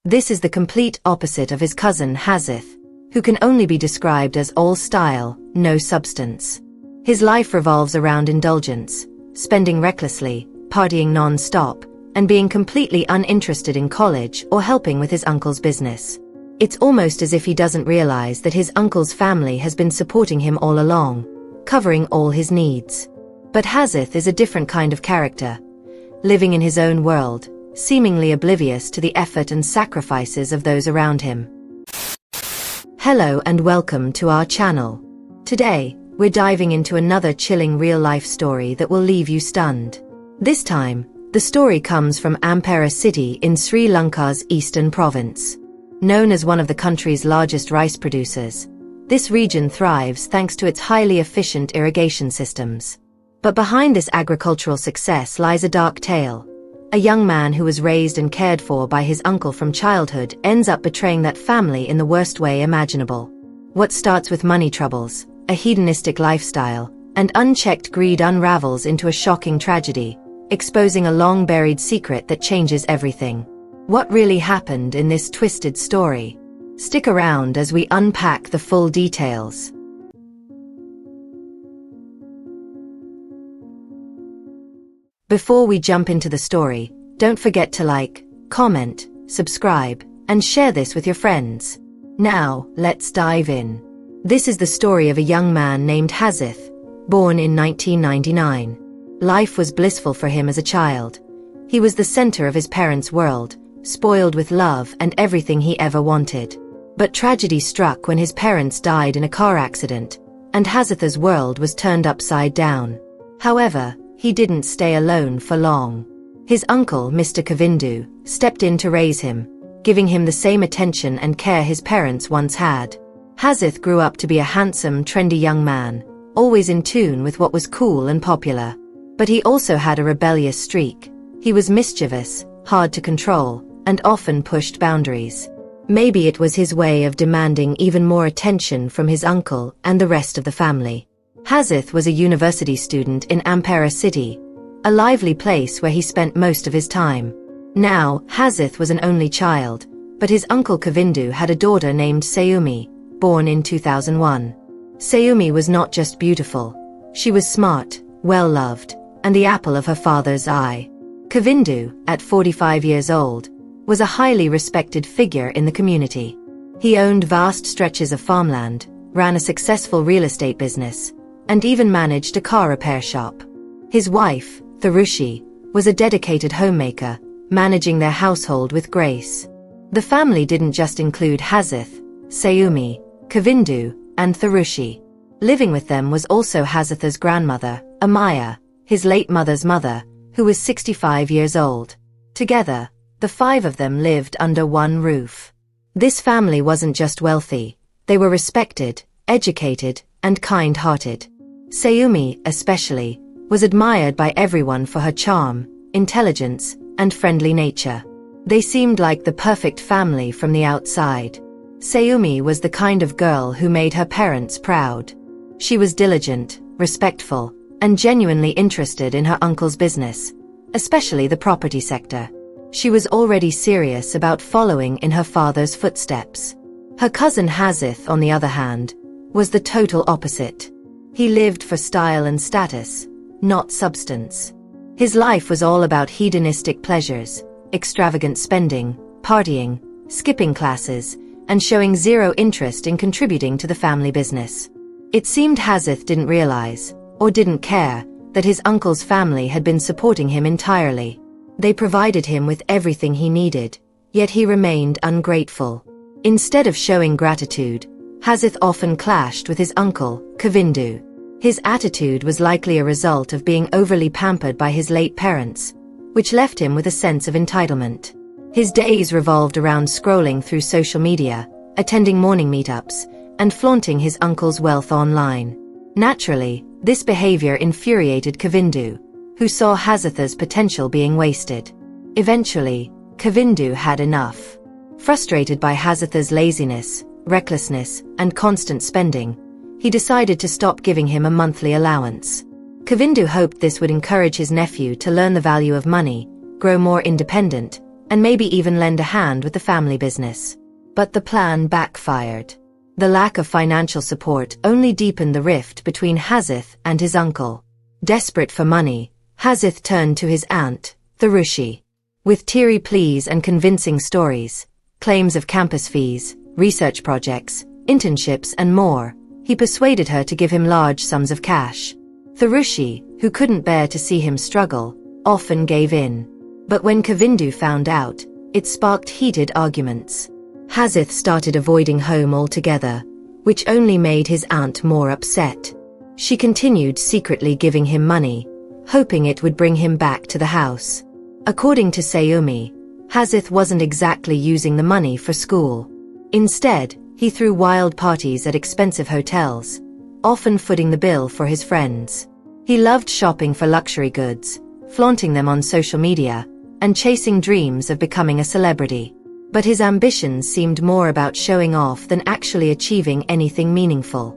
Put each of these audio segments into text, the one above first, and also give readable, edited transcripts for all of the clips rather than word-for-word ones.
This is the complete opposite of his cousin Hazith, who can only be described as all style, no substance. His life revolves around indulgence, spending recklessly, partying non-stop, and being completely uninterested in college or helping with his uncle's business. It's almost as if he doesn't realize that his uncle's family has been supporting him all along, covering all his needs. But Hazith is a different kind of character, living in his own world, seemingly oblivious to the effort and sacrifices of those around him. Hello and welcome to our channel. Today, we're diving into another chilling real-life story that will leave you stunned. This time, the story comes from Ampera city in Sri Lanka's eastern province. Known as one of the country's largest rice producers, this region thrives thanks to its highly efficient irrigation systems. But behind this agricultural success lies a dark tale. A young man who was raised and cared for by his uncle from childhood ends up betraying that family in the worst way imaginable. What starts with money troubles, a hedonistic lifestyle, and unchecked greed unravels into a shocking tragedy, exposing a long-buried secret that changes everything. What really happened in this twisted story? Stick around as we unpack the full details. Before we jump into the story, don't forget to like, comment, subscribe, and share this with your friends. Now, let's dive in. This is the story of a young man named Hazith, born in 1999. Life was blissful for him as a child. He was the center of his parents' world, spoiled with love and everything he ever wanted. But tragedy struck when his parents died in a car accident, and Hazith's world was turned upside down. However, he didn't stay alone for long. His uncle, Mr. Kavindu, stepped in to raise him, giving him the same attention and care his parents once had. Hazith grew up to be a handsome, trendy young man, always in tune with what was cool and popular. But he also had a rebellious streak. He was mischievous, hard to control, and often pushed boundaries. Maybe it was his way of demanding even more attention from his uncle and the rest of the family. Hazith was a university student in Ampera city, a lively place where he spent most of his time. Now, Hazith was an only child, but his uncle Kavindu had a daughter named Sayumi, born in 2001. Sayumi was not just beautiful. She was smart, well-loved, and the apple of her father's eye. Kavindu, at 45 years old, was a highly respected figure in the community. He owned vast stretches of farmland, ran a successful real estate business, and even managed a car repair shop. His wife, Tharushi, was a dedicated homemaker, managing their household with grace. The family didn't just include Hazith, Sayumi, Kavindu, and Tharushi. Living with them was also Hazith's grandmother, Amaya, his late mother's mother, who was 65 years old. Together, the five of them lived under one roof. This family wasn't just wealthy, they were respected, educated, and kind-hearted. Sayumi, especially, was admired by everyone for her charm, intelligence, and friendly nature. They seemed like the perfect family from the outside. Sayumi was the kind of girl who made her parents proud. She was diligent, respectful, and genuinely interested in her uncle's business, especially the property sector. She was already serious about following in her father's footsteps. Her cousin Hazith, on the other hand, was the total opposite. He lived for style and status, not substance. His life was all about hedonistic pleasures, extravagant spending, partying, skipping classes, and showing zero interest in contributing to the family business. It seemed Hazith didn't realize, or didn't care, that his uncle's family had been supporting him entirely. They provided him with everything he needed, yet he remained ungrateful. Instead of showing gratitude, Hazith often clashed with his uncle, Kavindu. His attitude was likely a result of being overly pampered by his late parents, which left him with a sense of entitlement. His days revolved around scrolling through social media, attending morning meetups, and flaunting his uncle's wealth online. Naturally, this behavior infuriated Kavindu, who saw Hazith's potential being wasted. Eventually, Kavindu had enough. Frustrated by Hazith's laziness, recklessness, and constant spending, he decided to stop giving him a monthly allowance. Kavindu hoped this would encourage his nephew to learn the value of money, grow more independent, and maybe even lend a hand with the family business. But the plan backfired. The lack of financial support only deepened the rift between Hazith and his uncle. Desperate for money, Hazith turned to his aunt, Tharushi. With teary pleas and convincing stories, claims of campus fees, research projects, internships and more, he persuaded her to give him large sums of cash. Tharushi, who couldn't bear to see him struggle, often gave in. But when Kavindu found out, it sparked heated arguments. Hazith started avoiding home altogether, which only made his aunt more upset. She continued secretly giving him money, hoping it would bring him back to the house. According to Sayumi, Hazith wasn't exactly using the money for school. Instead, he threw wild parties at expensive hotels, often footing the bill for his friends. He loved shopping for luxury goods, flaunting them on social media, and chasing dreams of becoming a celebrity. But his ambitions seemed more about showing off than actually achieving anything meaningful.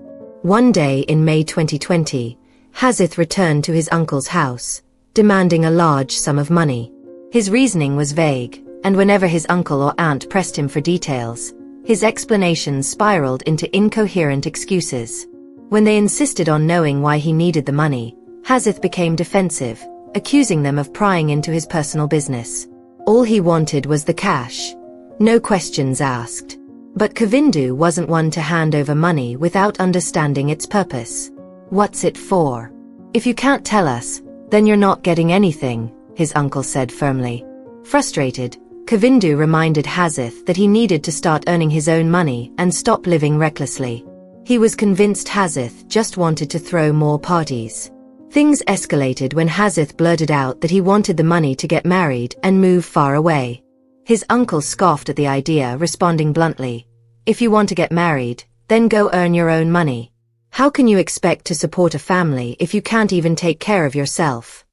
One day in May 2020, Hazith returned to his uncle's house, demanding a large sum of money. His reasoning was vague, and whenever his uncle or aunt pressed him for details, his explanations spiraled into incoherent excuses. When they insisted on knowing why he needed the money, Hazith became defensive, accusing them of prying into his personal business. All he wanted was the cash. No questions asked. But Kavindu wasn't one to hand over money without understanding its purpose. "What's it for? If you can't tell us, then you're not getting anything," his uncle said firmly. Frustrated, Kavindu reminded Hazith that he needed to start earning his own money and stop living recklessly. He was convinced Hazith just wanted to throw more parties. Things escalated when Hazith blurted out that he wanted the money to get married and move far away. His uncle scoffed at the idea, responding bluntly, "If you want to get married, then go earn your own money. How can you expect to support a family if you can't even take care of yourself?"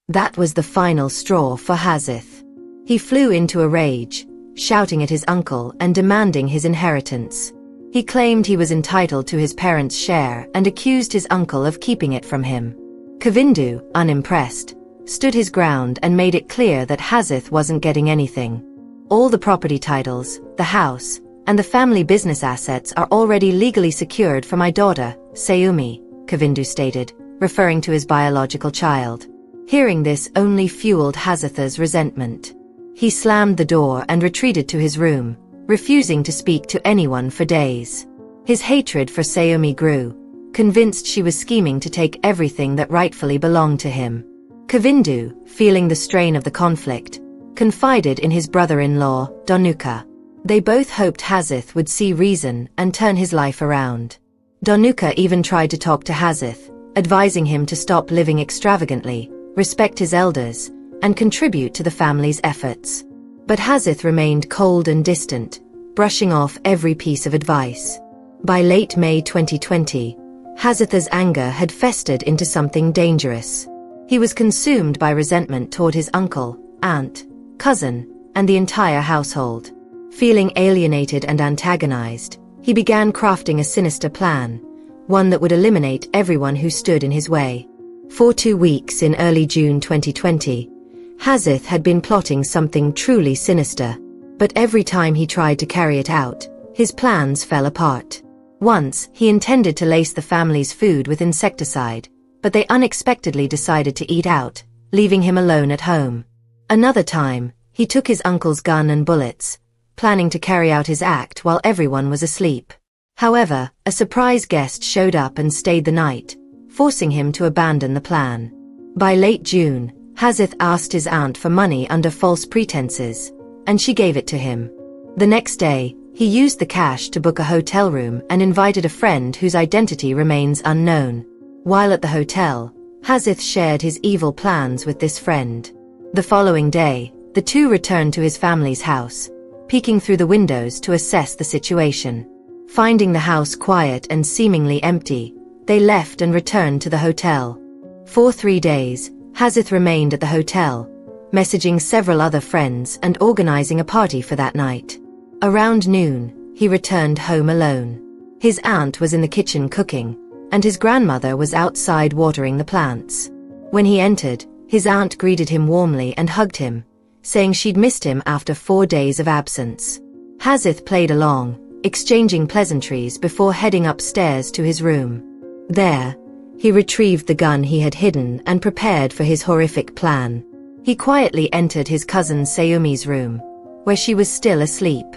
That was the final straw for Hazith. He flew into a rage, shouting at his uncle and demanding his inheritance. He claimed he was entitled to his parents' share and accused his uncle of keeping it from him. Kavindu, unimpressed, stood his ground and made it clear that Hazith wasn't getting anything. "All the property titles, the house, and the family business assets are already legally secured for my daughter, Sayumi," Kavindu stated, referring to his biological child. Hearing this only fueled Hazith's resentment. He slammed the door and retreated to his room, refusing to speak to anyone for days. His hatred for Sayumi grew, convinced she was scheming to take everything that rightfully belonged to him. Kavindu, feeling the strain of the conflict, confided in his brother-in-law, Dhanuka. They both hoped Hazith would see reason and turn his life around. Dhanuka even tried to talk to Hazith, advising him to stop living extravagantly, respect his elders, and contribute to the family's efforts. But Hazith remained cold and distant, brushing off every piece of advice. By late May 2020, Hazith's anger had festered into something dangerous. He was consumed by resentment toward his uncle, aunt, cousin, and the entire household. Feeling alienated and antagonized, he began crafting a sinister plan, one that would eliminate everyone who stood in his way. For 2 weeks in early June 2020, Hazith had been plotting something truly sinister, but every time he tried to carry it out, his plans fell apart. Once, he intended to lace the family's food with insecticide, but they unexpectedly decided to eat out, leaving him alone at home. Another time, he took his uncle's gun and bullets, planning to carry out his act while everyone was asleep. However, a surprise guest showed up and stayed the night, forcing him to abandon the plan. By late June, Hazith asked his aunt for money under false pretenses, and she gave it to him. The next day, he used the cash to book a hotel room and invited a friend whose identity remains unknown. While at the hotel, Hazith shared his evil plans with this friend. The following day, the two returned to his family's house, peeking through the windows to assess the situation. Finding the house quiet and seemingly empty, they left and returned to the hotel. For 3 days, Hazith remained at the hotel, messaging several other friends and organizing a party for that night. Around noon, he returned home alone. His aunt was in the kitchen cooking, and his grandmother was outside watering the plants. When he entered, his aunt greeted him warmly and hugged him, saying she'd missed him after 4 days of absence. Hasith played along, exchanging pleasantries before heading upstairs to his room. There, he retrieved the gun he had hidden and prepared for his horrific plan. He quietly entered his cousin Sayumi's room, where she was still asleep.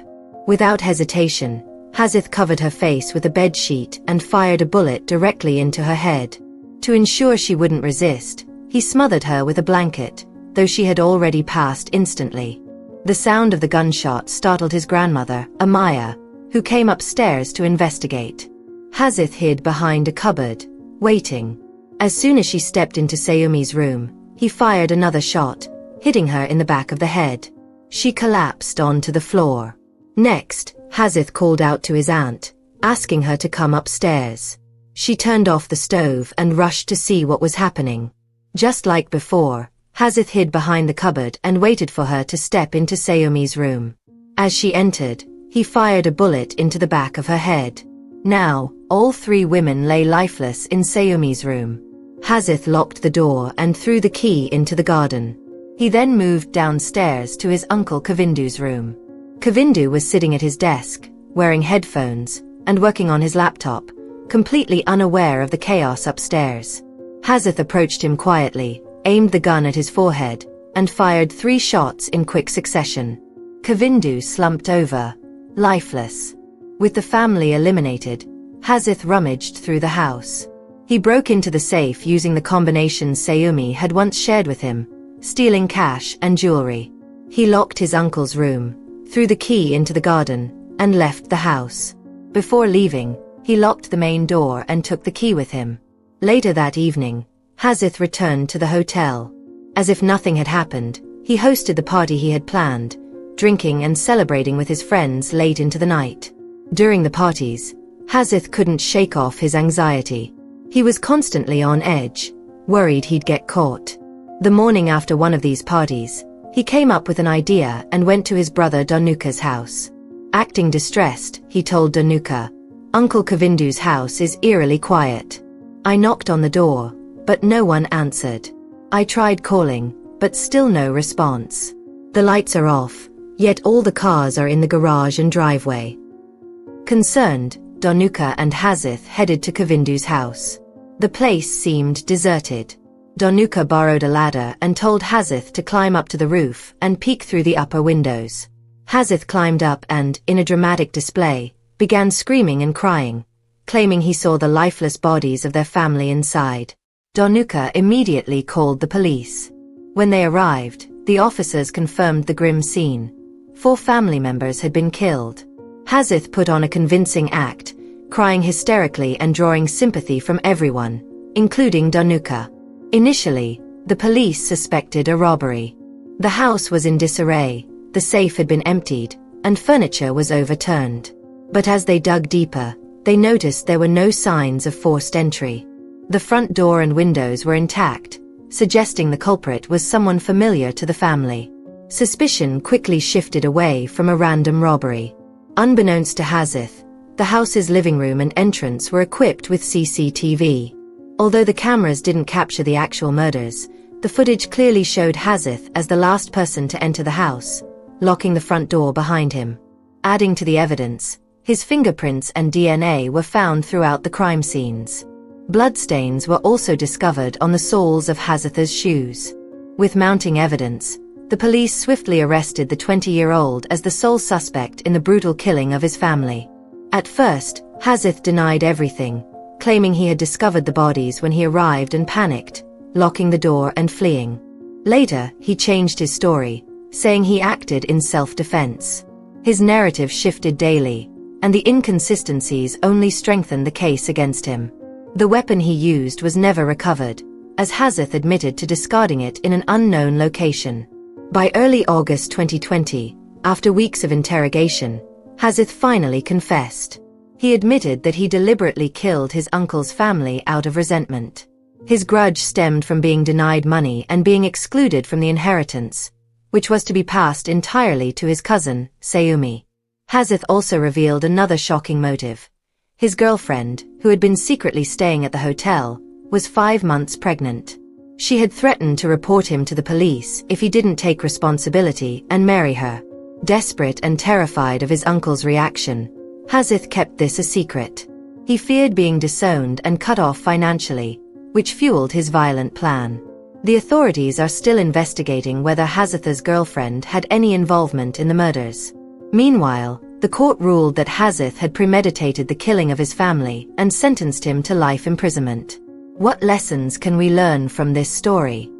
Without hesitation, Hasith covered her face with a bedsheet and fired a bullet directly into her head. To ensure she wouldn't resist, he smothered her with a blanket, though she had already passed instantly. The sound of the gunshot startled his grandmother, Amaya, who came upstairs to investigate. Hasith hid behind a cupboard, waiting. As soon as she stepped into Sayumi's room, he fired another shot, hitting her in the back of the head. She collapsed onto the floor. Next, Hasith called out to his aunt, asking her to come upstairs. She turned off the stove and rushed to see what was happening. Just like before, Hasith hid behind the cupboard and waited for her to step into Sayumi's room. As she entered, he fired a bullet into the back of her head. Now, all 3 women lay lifeless in Sayumi's room. Hasith locked the door and threw the key into the garden. He then moved downstairs to his uncle Kavindu's room. Kavindu was sitting at his desk, wearing headphones, and working on his laptop, completely unaware of the chaos upstairs. Hasith approached him quietly, aimed the gun at his forehead, and fired 3 shots in quick succession. Kavindu slumped over, lifeless. With the family eliminated, Hasith rummaged through the house. He broke into the safe using the combinations Sayumi had once shared with him, stealing cash and jewelry. He locked his uncle's room, threw the key into the garden, and left the house. Before leaving, he locked the main door and took the key with him. Later that evening, Hasith returned to the hotel. As if nothing had happened, he hosted the party he had planned, drinking and celebrating with his friends late into the night. During the parties, Hasith couldn't shake off his anxiety. He was constantly on edge, worried he'd get caught. The morning after one of these parties, he came up with an idea and went to his brother Danuka's house. Acting distressed, he told Danuka, "Uncle Kavindu's house is eerily quiet. I knocked on the door, but no one answered. I tried calling, but still no response. The lights are off, yet all the cars are in the garage and driveway." Concerned, Danuka and Hasith headed to Kavindu's house. The place seemed deserted. Danuka borrowed a ladder and told Hasith to climb up to the roof and peek through the upper windows. Hasith climbed up and, in a dramatic display, began screaming and crying, claiming he saw the lifeless bodies of their family inside. Danuka immediately called the police. When they arrived, the officers confirmed the grim scene. 4 family members had been killed. Hasith put on a convincing act, crying hysterically and drawing sympathy from everyone, including Danuka. Initially, the police suspected a robbery. The house was in disarray, the safe had been emptied, and furniture was overturned. But as they dug deeper, they noticed there were no signs of forced entry. The front door and windows were intact, suggesting the culprit was someone familiar to the family. Suspicion quickly shifted away from a random robbery. Unbeknownst to Hasith, the house's living room and entrance were equipped with CCTV. Although the cameras didn't capture the actual murders, the footage clearly showed Hasith as the last person to enter the house, locking the front door behind him. Adding to the evidence, his fingerprints and DNA were found throughout the crime scenes. Bloodstains were also discovered on the soles of Hasith's shoes. With mounting evidence, the police swiftly arrested the 20-year-old as the sole suspect in the brutal killing of his family. At first, Hasith denied everything, claiming he had discovered the bodies when he arrived and panicked, locking the door and fleeing. Later, he changed his story, saying he acted in self-defense. His narrative shifted daily, and the inconsistencies only strengthened the case against him. The weapon he used was never recovered, as Hasith admitted to discarding it in an unknown location. By early August 2020, after weeks of interrogation, Hasith finally confessed. He admitted that he deliberately killed his uncle's family out of resentment. His grudge stemmed from being denied money and being excluded from the inheritance, which was to be passed entirely to his cousin, Sayumi. Hasith also revealed another shocking motive. His girlfriend, who had been secretly staying at the hotel, was 5 months pregnant. She had threatened to report him to the police if he didn't take responsibility and marry her. Desperate and terrified of his uncle's reaction, Hazith kept this a secret. He feared being disowned and cut off financially, which fueled his violent plan. The authorities are still investigating whether Hazith's girlfriend had any involvement in the murders. Meanwhile, the court ruled that Hazith had premeditated the killing of his family and sentenced him to life imprisonment. What lessons can we learn from this story?